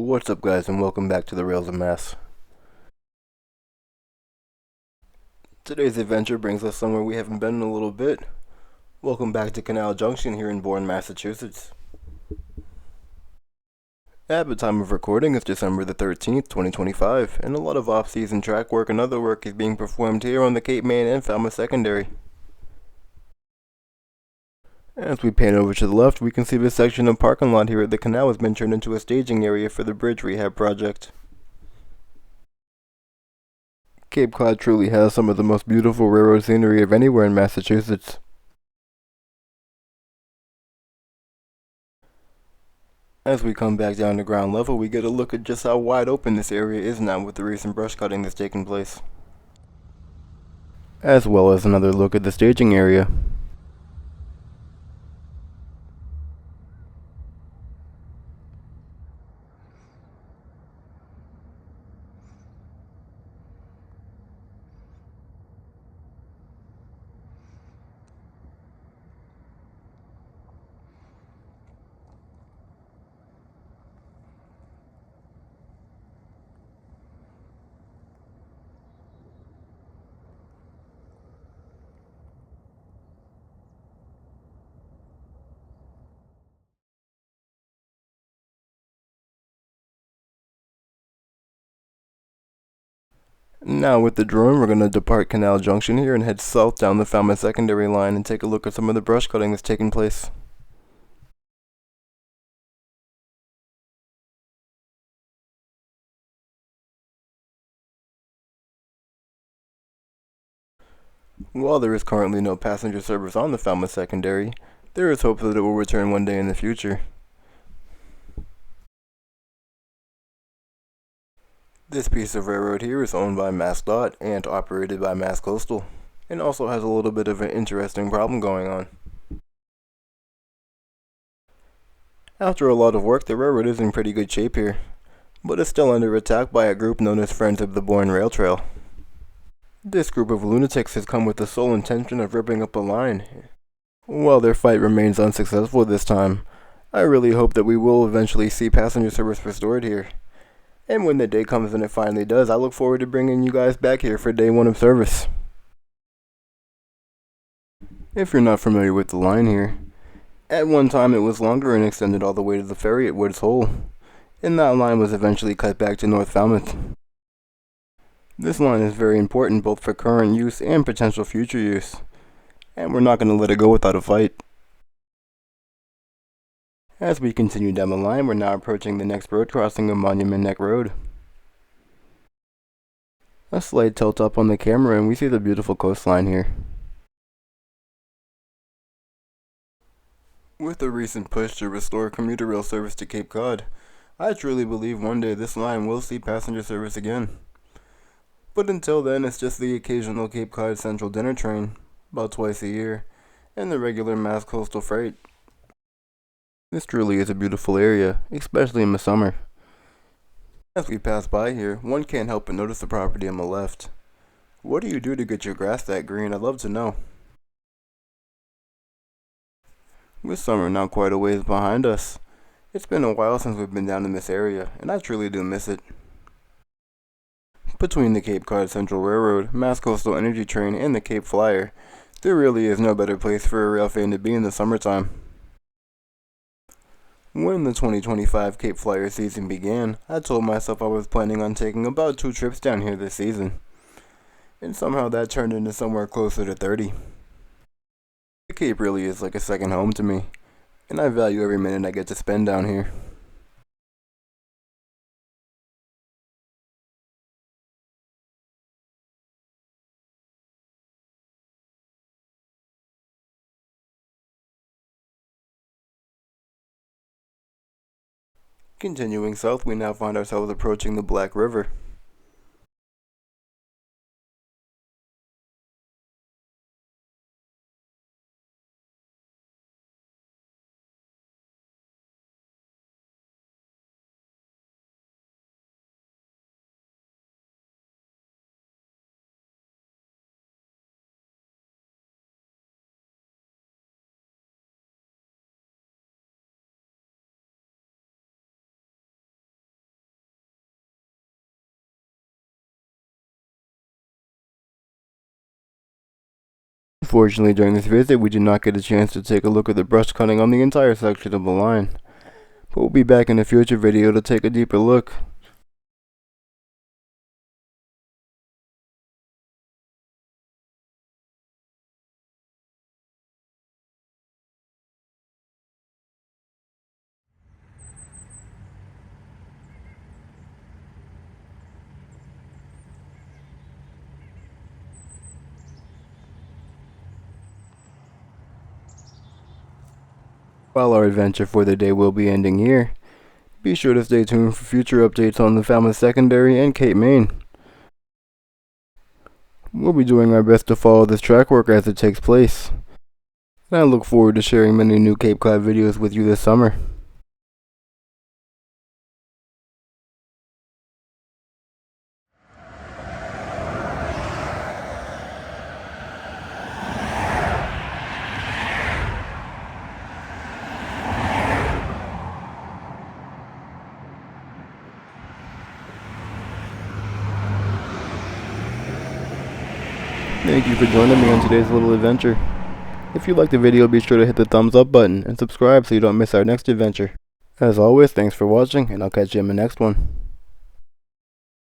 What's up, guys, and welcome back to the Rails of Mass. Today's adventure brings us somewhere we haven't been in a little bit. Welcome back to Canal Junction here in Bourne, Massachusetts. At the time of recording, it's December the 13th, 2025, and a lot of off-season track work and other work is being performed here on the Cape Main and Falmouth Secondary. As we pan over to the left, we can see this section of parking lot here at the canal has been turned into a staging area for the bridge rehab project. Cape Cod truly has some of the most beautiful railroad scenery of anywhere in Massachusetts. As we come back down to ground level, we get a look at just how wide open this area is now with the recent brush cutting that's taken place, as well as another look at the staging area. Now with the drone, we're going to depart Canal Junction here and head south down the Falmouth Secondary line and take a look at some of the brush cutting that's taking place. While there is currently no passenger service on the Falmouth Secondary, there is hope that it will return one day in the future. This piece of railroad here is owned by MassDOT and operated by Mass Coastal, and also has a little bit of an interesting problem going on. After a lot of work, the railroad is in pretty good shape here, but it's still under attack by a group known as Friends of the Bourne Rail Trail. This group of lunatics has come with the sole intention of ripping up a line. While their fight remains unsuccessful this time, I really hope that we will eventually see passenger service restored here. And when the day comes and it finally does, I look forward to bringing you guys back here for day one of service. If you're not familiar with the line here, at one time it was longer and extended all the way to the ferry at Woods Hole, and that line was eventually cut back to North Falmouth. This line is very important both for current use and potential future use, and we're not going to let it go without a fight. As we continue down the line, we're now approaching the next road crossing of Monument Neck Road. A slight tilt up on the camera and we see the beautiful coastline here. With the recent push to restore commuter rail service to Cape Cod, I truly believe one day this line will see passenger service again. But until then, it's just the occasional Cape Cod Central dinner train, about twice a year, and the regular Mass Coastal freight. This truly is a beautiful area, especially in the summer. As we pass by here, one can't help but notice the property on the left. What do you do to get your grass that green? I'd love to know. With summer now quite a ways behind us, it's been a while since we've been down in this area, and I truly do miss it. Between the Cape Cod Central Railroad, Mass Coastal Energy Train, and the Cape Flyer, there really is no better place for a rail fan to be in the summertime. When the 2025 Cape Flyer season began, I told myself I was planning on taking about 2 trips down here this season, and somehow that turned into somewhere closer to 30. The Cape really is like a second home to me, and I value every minute I get to spend down here. Continuing south, we now find ourselves approaching the Black River. Unfortunately, during this visit, we did not get a chance to take a look at the brush cutting on the entire section of the line, but we'll be back in a future video to take a deeper look. While our adventure for the day will be ending here, be sure to stay tuned for future updates on the Falmouth Secondary and Cape Main. We'll be doing our best to follow this track work as it takes place, and I look forward to sharing many new Cape Cod videos with you this summer. Thank you for joining me on today's little adventure. If you liked the video, be sure to hit the thumbs up button and subscribe so you don't miss our next adventure. As always, thanks for watching, and I'll catch you in the next one.